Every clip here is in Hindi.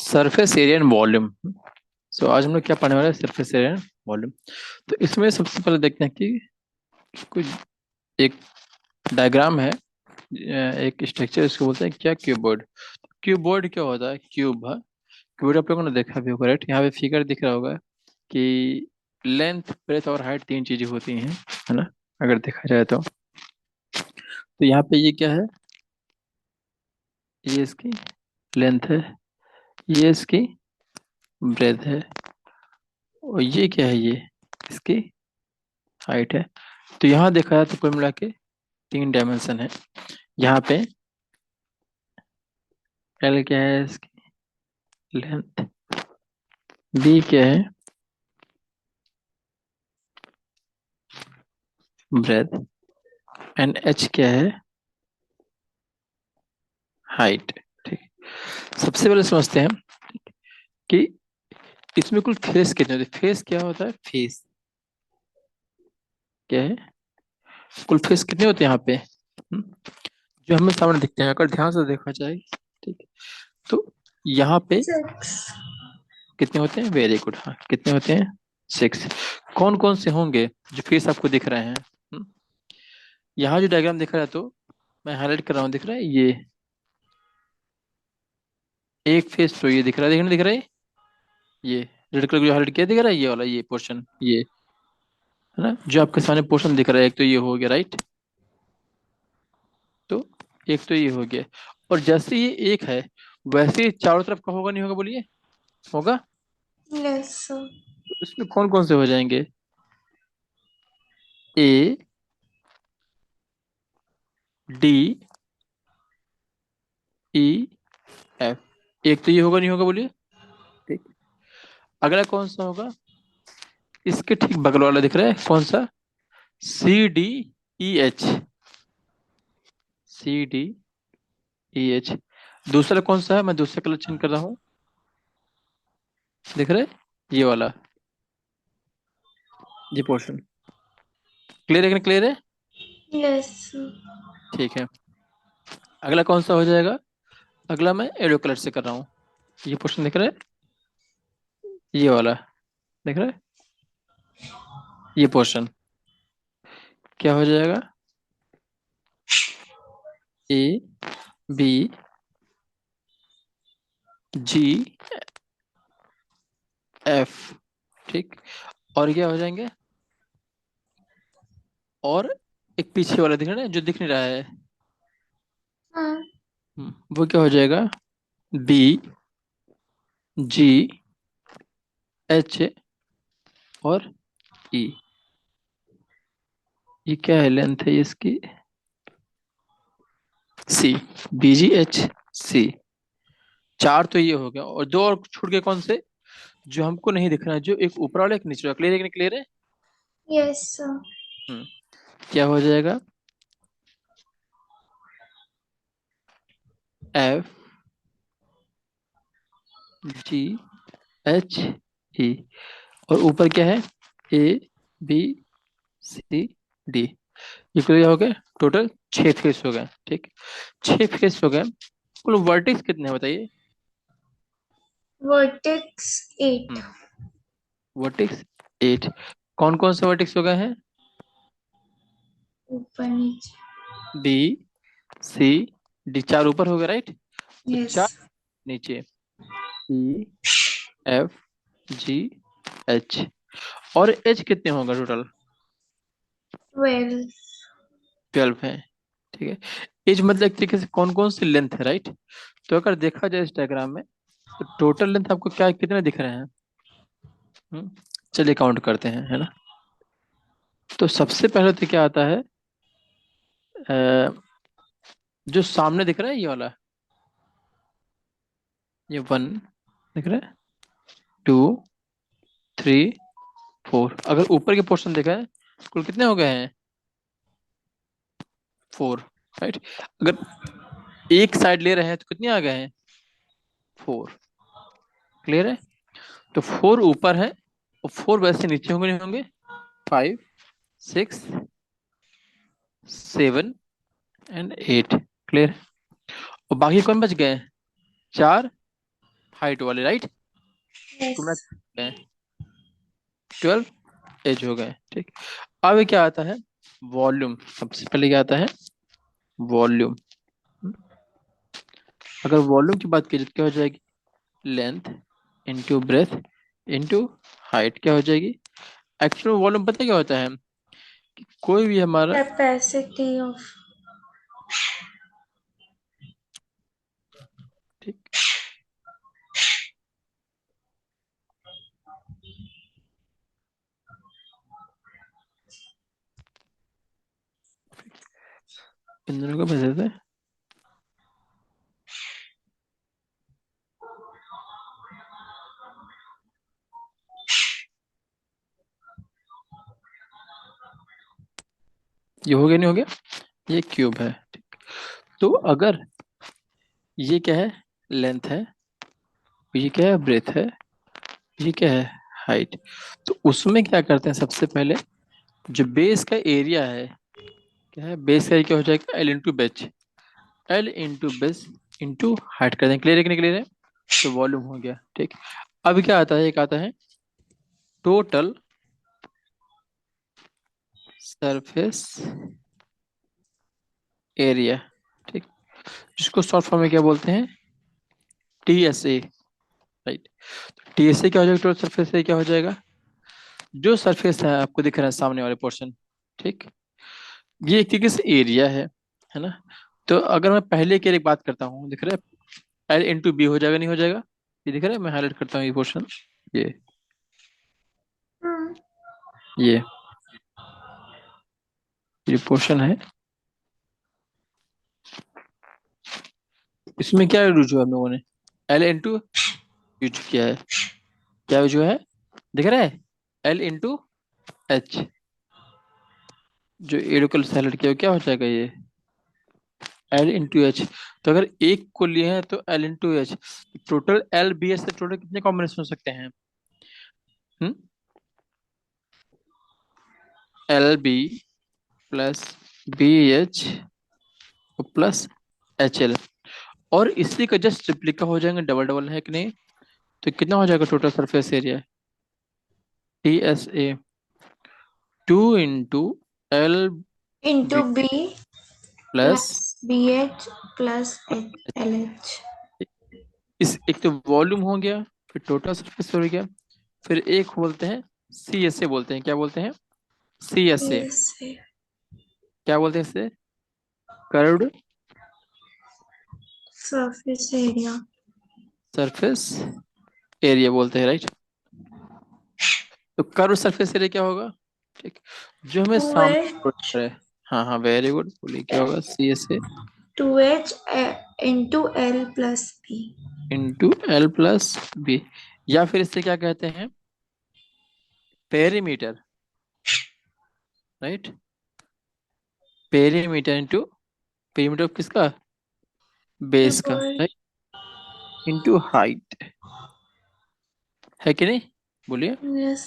Surface area and volume. So आज हम लोग क्या पढ़ने वाले हैं, सरफेस एरिया एंड वॉल्यूम। तो इसमें सबसे पहले देखते हैं कि कुछ एक डायग्राम है, एक स्ट्रक्चर, इसको बोलते हैं क्या, क्यूबोर्ड। क्यूबोर्ड क्या होता है? क्यूब है। क्यूबोर्ड आप लोगों ने देखा भी होगा, राइट? यहाँ पे फिगर दिख रहा होगा कि लेंथ, ब्रेथ और हाइट तीन चीजें होती हैं, है ना? अगर देखा जाए तो यहाँ पे ये क्या है? ये इसकी लेंथ है, ये इसकी ब्रेथ है, और ये क्या है? ये इसकी हाइट है। तो यहाँ देखा जाए तो कुल मिला के तीन डायमेंशन है यहाँ पे। एल क्या है? इसकी लेंथ। बी क्या है? ब्रेथ। एंड एच क्या है? हाइट। ठीक। सबसे पहले समझते हैं कि इसमें कुल फेस कितने होते हैं। फेस क्या होता है? फेस क्या है? कुल फेस कितने होते हैं यहाँ पे? जो हमें सामने दिखते हैं, अगर ध्यान से देखा जाए, ठीक है, तो यहाँ पे 6। कितने होते हैं? Very good. हाँ, कितने होते हैं? सिक्स। कौन कौन से होंगे जो फेस आपको दिख रहे हैं? हम्म, यहाँ जो डायग्राम दिख रहा है, तो मैं हाईलाइट कर रहा हूँ, दिख रहा है ये एक फेस, तो ये दिख रहा है, दिख रहा है ये रेड कलर का जो हाईलाइट किया दिख रहा है, ये वाला, ये पोर्शन, ये है ना, जो आपके सामने पोर्शन दिख रहा है। एक तो ये हो गया, राइट? तो एक तो ये हो गया, और जैसे ये एक है, वैसे ही चारों तरफ का होगा, नहीं होगा? बोलिए, होगा। Yes, sir. तो इसमें कौन कौन से हो जाएंगे? ए, डी, ई, एफ। एक तो ये होगा, नहीं होगा? बोलिए। ठीक। अगला कौन सा होगा? इसके ठीक बगल वाला दिख रहा है, कौन सा? सी, डी, ई, एच। सी, डी, ई, एच। दूसरा कौन सा है? मैं दूसरा कलर चेंज कर रहा हूँ, दिख रहा है ये वाला, ये पोर्शन। क्लियर है कि नहीं? क्लियर है? Yes, sir. ठीक है। अगला कौन सा हो जाएगा? अगला मैं येलो कलर से कर रहा हूँ, ये पोर्शन दिख रहा है, ये वाला दिख रहा है, ये पोर्शन क्या हो जाएगा? ए, बी, जी, एफ। ठीक। और क्या हो जाएंगे? और एक पीछे वाला दिख रहा है जो दिख नहीं रहा है, हाँ। वो क्या हो जाएगा? बी, जी, एच और ई। ये क्या है? लेंथ है इसकी सी। बी, जी, एच, सी। चार तो ये हो गया, और दो और छूट गए, कौन से? जो हमको नहीं दिख रहा है, जो एक ऊपर वाला, एक नीचे वाला। क्लियर है कि नहीं? क्लियर है? Yes, sir. हम्म क्या हो जाएगा? एफ, जी, एच, ई। और ऊपर क्या है? ए, बी, सी, डी। ये क्लियर हो गए? टोटल छह फेस हो गए। ठीक। छह फेस हो गए। कुल वर्टेक्स कितने हैं बताइए? Vertex 8. Vertex eight. कौन कौन से वर्टेक्स हो गए हैं? ऊपर नीचे. B, C, D. चार ऊपर हो गए, राइट? तो चार Yes. नीचे, ई, एफ, जी, एच। और एच कितने होंगे टोटल? 12. 12 है। ठीक है। एज मतलब एक तरीके से कौन कौन सी लेंथ है, राइट? तो अगर देखा जाए इस डायग्राम में, तो टोटल लेंथ आपको क्या कितने दिख रहे हैं? हम्म, चलिए काउंट करते हैं, है ना? तो सबसे पहले तो क्या आता है? अ, जो सामने दिख रहा है, ये वाला, ये वन दिख रहा है, टू, थ्री, फोर। अगर ऊपर के पोर्शन देखा है, कुल कितने हो गए हैं? Four, right? अगर एक साइड ले रहे हैं तो कितने आ गए हैं? फोर। क्लियर है? तो फोर ऊपर है, और फोर वैसे नीचे होंगे, नहीं होंगे? Five, six, seven and eight. Clear? और बाकी कौन बच गए? चार, हाइट वाले, राइट। Yes. तुमने 12 एज हो गए, ठीक। अब क्या आता है, वॉल्यूम। सबसे पहले क्या आता है, वॉल्यूम। अगर वॉल्यूम की बात की तो क्या हो जाएगी, length into breadth into height, क्या हो जाएगी। एक्चुअल वॉल्यूम पता है क्या होता है, कोई भी हमारा, Capacity of. ठीक, इन दोनों को भेज देते हैं। ये हो गया, नहीं हो गया, ये क्यूब है, ठीक। तो अगर ये क्या है, लेंथ है, ये क्या है, ब्रेथ है, ये क्या है, हाइट। तो उसमें क्या करते हैं, सबसे पहले जो बेस का एरिया है, क्या है, बेस का एरिया क्या हो जाएगा, एल इंटू बेच, L into base into height कर दें। क्लियर है कि नहीं क्लियर है। तो वॉल्यूम हो गया, ठीक। अब क्या आता है, एक आता है टोटल सरफेस एरिया, ठीक, जिसको शॉर्ट फॉर्म में क्या बोलते हैं, टी एस ए, राइट। टी एस ए क्या हो जाएगा, टोटल सरफेस एरिया क्या हो जाएगा, जो सरफेस है आपको दिख रहा है सामने वाले पोर्शन, ठीक। ये एक तरीके से एरिया है ना। तो अगर मैं पहले की एक बात करता हूँ, दिख रहा है, एल इंटू बी हो जाएगा, नहीं हो जाएगा, ये दिख रहा है, मैं हाईलाइट करता हूँ ये पोर्शन, ये Hmm. ये ये पोर्शन है, इसमें क्या यूज हुआ हम लोगों ने, एल इंटू यूज किया है, क्या यूज हुआ है, दिख रहा है, एल इंटू एच, जो एडोकल सैलड किया क्या हो जाएगा, ये एल इंटू एच। तो अगर एक को लिए हैं तो L into H, total L B H से टोटल कितने कॉम्बिनेशन हो सकते हैं, hmm, L B plus B H plus H L, और इसी का जस्ट रिप्लिका हो जाएंगे, डबल डबल है कि नहीं। तो कितना हो जाएगा total surface area, T S A 2 into L B Into B plus, plus BH plus LH. इस एक तो वॉल्यूम हो गया, फिर टोटल सरफेस हो गया, फिर एक बोलते हैं सी एस ए, बोलते हैं क्या बोलते हैं, सी एस ए, Yes. क्या बोलते हैं इसे, curved Surface area. Surface area बोलते हैं, राइट। तो कर्व सरफेस एरिया क्या होगा, ठीक, जो हमें सामने 2H प्रोजेक्ट है। हाँ हाँ, वेरी गुड, बोलिए क्या होगा, C S A 2H into L plus B. Into L plus B, या फिर इससे क्या कहते हैं, perimeter, right. Perimeter into, perimeter किसका, बेस का, Double. राइट, इंटू हाइट, है कि नहीं, बोलिए। Yes.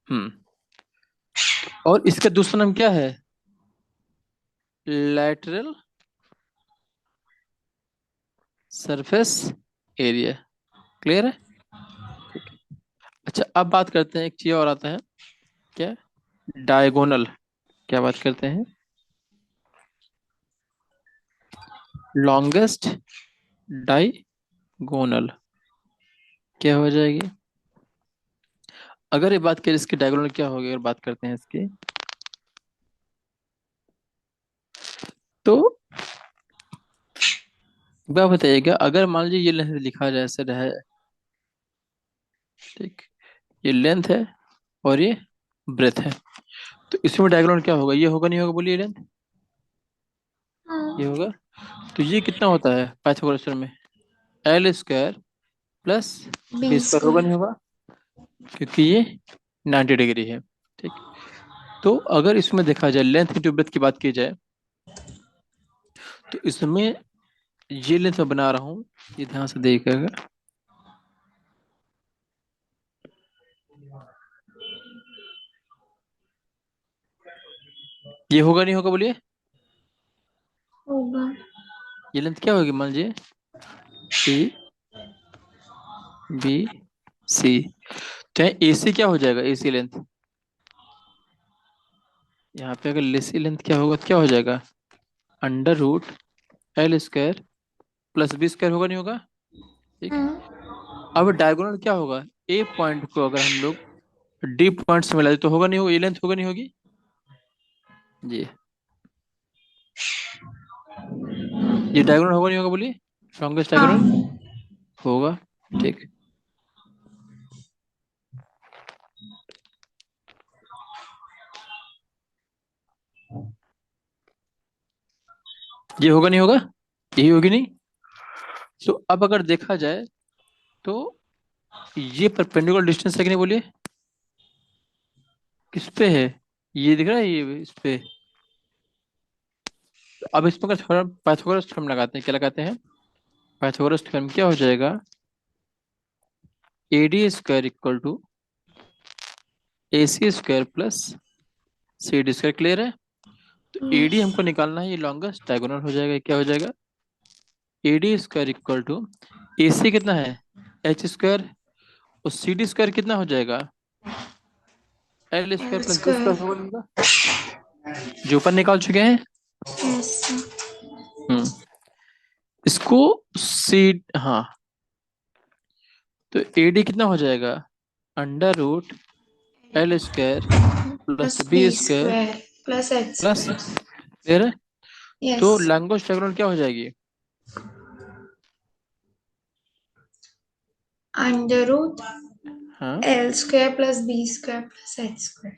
हम्म। और इसका दूसरा नाम क्या है, लैटरल सरफेस एरिया, क्लियर है, ठीक है। अच्छा, अब बात करते हैं, एक चीज और आता है, क्या, डायगोनल, क्या बात करते हैं, लॉन्गेस्ट डायगोनल, क्या हो जाएगी। अगर ये बात करें इसकी डायगोनल क्या होगी, अगर बात करते हैं इसकी, तो क्या बताइएगा, अगर मान लीजिए ये लेंथ लिखा जाए, ऐसे रहे, ठीक, ये लेंथ है और ये ब्रेथ है, तो इसमें डायगोनल क्या होगा, ये होगा नहीं होगा, बोलिए, लेंथ ये Hmm. होगा। तो ये कितना होता है पाइथागोरस में, L square plus B B square, होगा square. नहीं होगा, क्योंकि ये 90 डिग्री है, ठीक। तो अगर इसमें देखा जाए, लेंथ इंटू ब्रेथ की बात की जाए, तो इसमें ये लेंथ मैं बना रहा हूँ, ये ध्यान से देखिएगा, ये होगा नहीं होगा, बोलिए, Over. ये लेंथ क्या होगी, मान लीजिए टी बी सी। तो ए सी क्या हो जाएगा, ए सी लेंथ, यहाँ पे अगर लेसी लेंथ क्या होगा तो क्या हो जाएगा, under root L square plus B square, होगा नहीं होगा। ठीक। अब डायगोनल क्या होगा, ए पॉइंट को अगर हम लोग डी पॉइंट से मिला दे तो होगा नहीं होगा, ये लेंथ होगा नहीं होगी जी, ये डायगोनल होगा नहीं होगा बोलिए, लॉन्गेस्ट डायगोनल हाँ। होगा। ठीक। ये होगा नहीं होगा, यही होगी नहीं। तो अब अगर देखा जाए तो ये परपेंडिकुलर डिस्टेंस है कि नहीं बोलिए, किस पे है, ये दिख रहा है ये इस पे। अब इसमें अगर थोड़ा पाइथागोरस थ्योरम लगाते हैं, क्या लगाते हैं, पाइथागोरस थ्योरम क्या हो जाएगा, A D square equal to A C square plus C D square, clear है। तो ए डी यस। हमको निकालना है, ये लॉन्गेस्ट डायगोनल हो जाएगा, क्या हो जाएगा, A D square equal to A C कितना है एच स्क्वायर, और सी डी स्क्वायर कितना हो जाएगा, L square L plus B square. Square होगा नहीं होगा? जो ऊपर निकाल चुके हैं। यस। हम्म। इसको सी, हाँ, तो ए डी कितना हो जाएगा, under root L square plus plus B B square square plus H plus, square. Clear है। यस। तो लैंग्वेज डायग्राम क्या हो जाएगी, अंडर रूट हाँ, L square plus B square plus H square.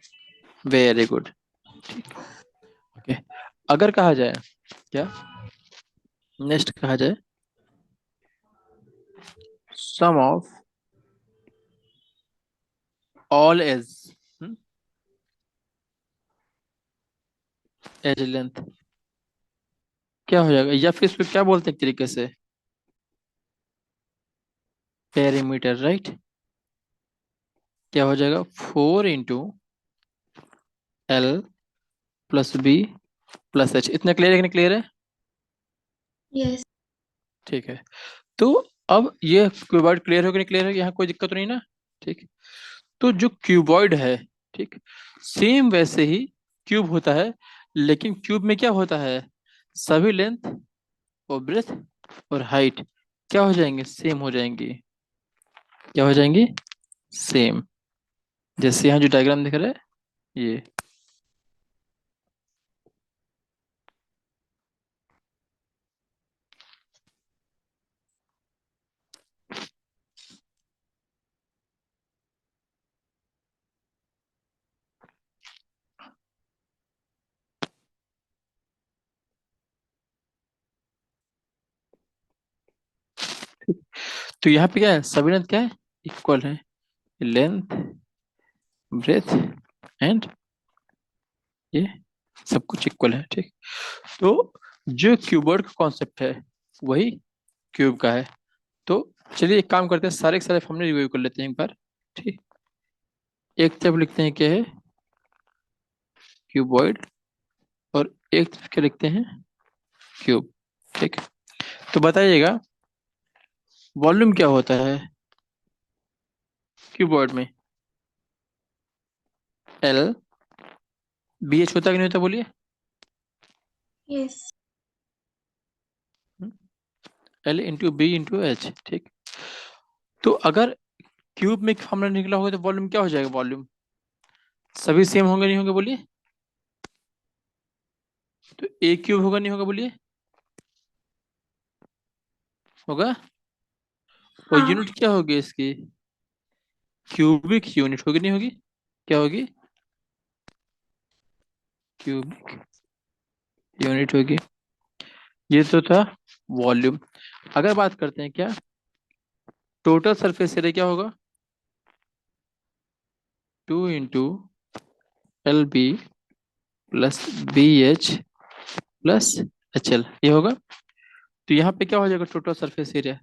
Very good. Okay. अगर कहा जाए, क्या नेक्स्ट कहा जाए, sum of all edge, edge length क्या हो जाएगा, या फिर इसको क्या बोलते हैं एक तरीके से, पेरीमीटर, राइट। क्या हो जाएगा, 4 into L plus B plus H, इतना क्लियर है कि नहीं क्लियर है। यस। ठीक है। तो अब ये क्यूबॉइड क्लियर हो कि नहीं क्लियर है, यहाँ कोई दिक्कत तो नहीं ना। ठीक। तो जो क्यूबॉइड है, ठीक, सेम वैसे ही क्यूब होता है, लेकिन क्यूब में क्या होता है, सभी लेंथ और ब्रेथ और हाइट क्या हो जाएंगे, सेम हो जाएंगी, क्या हो जाएंगी, सेम। जैसे यहाँ जो डायग्राम दिख रहा है ये। तो यहाँ पे क्या है, सभी लेंथ क्या है, इक्वल है, लेंथ ब्रेथ एंड ये सब कुछ इक्वल है। ठीक। तो जो क्यूबॉइड का कॉन्सेप्ट है वही क्यूब का है। तो चलिए एक काम करते हैं, सारे के सारे हमने रिव्यू कर लेते हैं एक बार। ठीक। एक तरफ लिखते हैं क्या है, क्यूबॉइड, और एक तरफ क्या लिखते हैं, क्यूब। ठीक। तो बताइएगा वॉल्यूम क्या होता है क्यूबॉइड में, एल बी एच होता है कि नहीं होता बोलिए, yes. L into B into H. ठीक। तो अगर क्यूब में फॉर्मूला निकला होगा तो वॉल्यूम क्या हो जाएगा, वॉल्यूम सभी सेम होंगे नहीं होंगे बोलिए, तो ए क्यूब होगा नहीं होगा बोलिए, होगा। और हाँ। यूनिट क्या होगी इसकी, क्यूबिक यूनिट होगी नहीं होगी, क्या होगी, क्यूबिक यूनिट होगी। ये तो था वॉल्यूम। अगर बात करते हैं क्या, टोटल सरफेस एरिया क्या होगा, 2 into L B plus B H plus H L, ये होगा। तो यहाँ पे क्या हो जाएगा, टोटल सरफेस एरिया,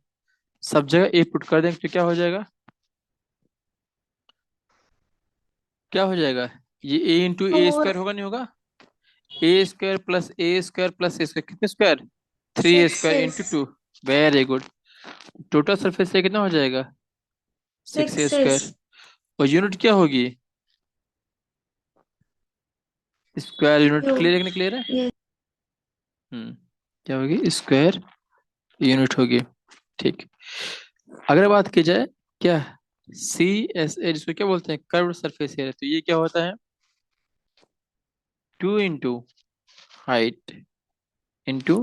सब जगह ए पुट कर देंगे तो क्या हो जाएगा, क्या हो जाएगा, ये ए इंटू ए फोर। स्क्वायर होगा नहीं होगा, ए स्क्वायर प्लस ए स्क्वायर प्लस ए स्क्वायर, कितने square, 3 six square into 2। Very good. Total surface area कितना हो जाएगा, 6a² 6s. और यूनिट क्या होगी? Square unit. Cube. क्लियर है कि नहीं क्लियर है? Yes. क्या होगी? स्क्वायर यूनिट होगी। ठीक। अगर बात की जाए क्या, CSA जिसको क्या बोलते हैं, कर्व सरफेस एरिया, तो ये क्या होता है? 2 इंटू हाइट इंटू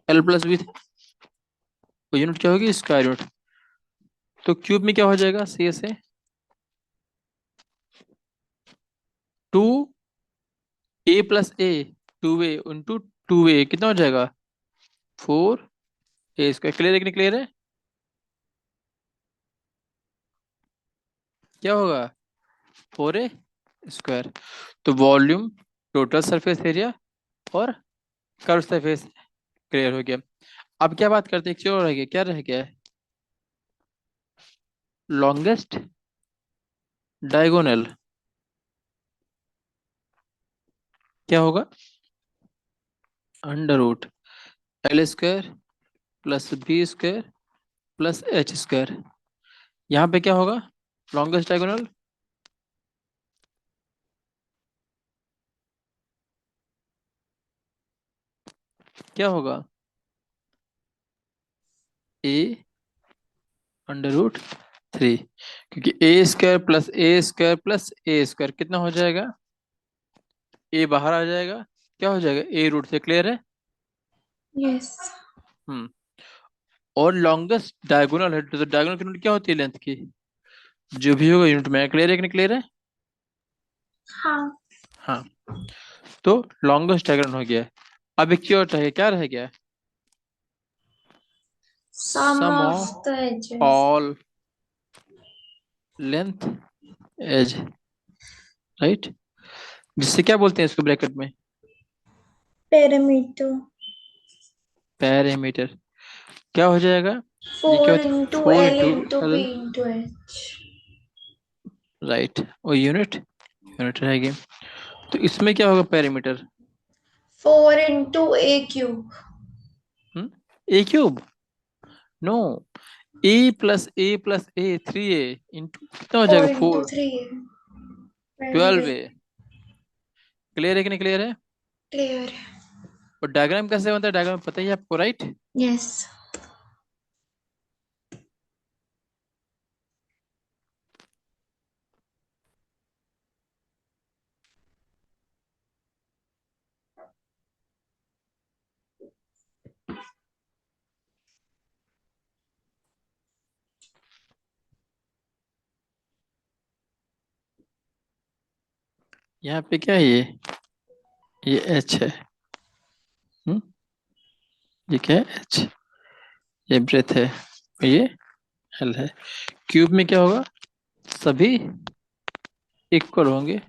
L+B, तो यूनिट क्या होगी? Square unit. तो क्यूब में क्या हो जाएगा? CSA 2a+a, 2a into 2a कितना हो जाएगा? 4a²। क्लियर है कि नहीं क्लियर है? क्या होगा? 4a²। तो वॉल्यूम, टोटल सरफेस एरिया और कर्व सरफेस क्लियर हो गया। अब क्या बात करते हैं, एक चीज और रह गया, क्या रह गया है? लॉन्गेस्ट डायगोनल क्या होगा? √L² +B² +H²। यहाँ पे क्या होगा? लॉन्गेस्ट डायगोनल क्या होगा? A√3, क्योंकि A² + A² + A² कितना हो जाएगा? ए बाहर आ जाएगा, क्या हो जाएगा? A रूट से। क्लियर है? Yes. हम्म। और लॉन्गेस्ट डायगोनल है, तो डायगोनल की यूनिट क्या होती है? लेंथ की। जो भी होगा यूनिट में। क्लियर है कि नहीं क्लियर है? हाँ. हाँ। तो लॉन्गेस्ट डायगोनल हो गया। अब एक चीज और चाहिए, क्या रह गया? Sum sum of of the edges. All length edge, right? जिससे क्या बोलते हैं इसको ब्रैकेट में? Perimeter. पैरामीटर। क्या हो जाएगा? ये क्या 4 होता है? into 4 L into into B L into H. Right. और यूनिट, यूनिट रहेगी। तो इसमें क्या होगा? Perimeter 4 into A cube. A³ no, A+A+A 3a कितना हो 4 जाएगा? into 4, 3. 12 12. ए। क्लियर है कि नहीं क्लियर है? Clear. और डायग्राम कैसे बनता है? डायग्राम पता ही है आपको, राइट? Yes. यहाँ पे क्या है? ये H है। हम्म ये क्या है? H। ये ब्रेथ है और ये L है। क्यूब में क्या होगा? सभी इक्वल होंगे।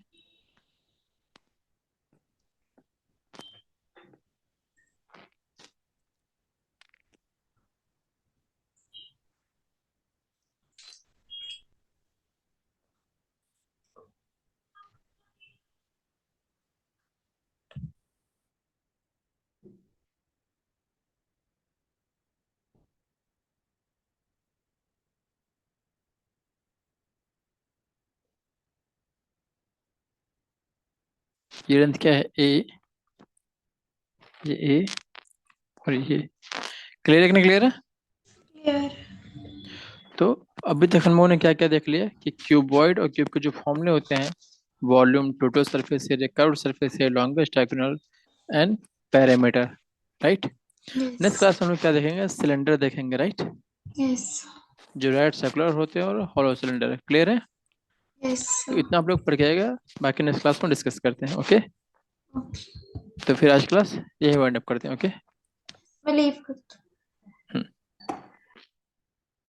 ये लेंथ क्या है? A, ये A और ये। क्लियर है कि नहीं क्लियर है? Clear. तो अभी तक हम लोगों ने क्या क्या देख लिया कि क्यूबॉइड और क्यूब के जो फॉर्मूले होते हैं, volume, total surface area, curved surface area, longest diagonal and parameter, right? Next Yes. Class में हम लोग क्या देखेंगे? सिलेंडर देखेंगे, राइट? Yes. जो राइट सर्कुलर होते हैं और हॉलो सिलेंडर। क्लियर है? Yes. तो इतना आप लोग पढ़ के आएगा, बाकी नेक्स्ट क्लास में डिस्कस करते हैं। ओके? Okay. तो फिर आज क्लास यही वाइंड अप करते हैं। ओके? मैं लीव करती हूँ.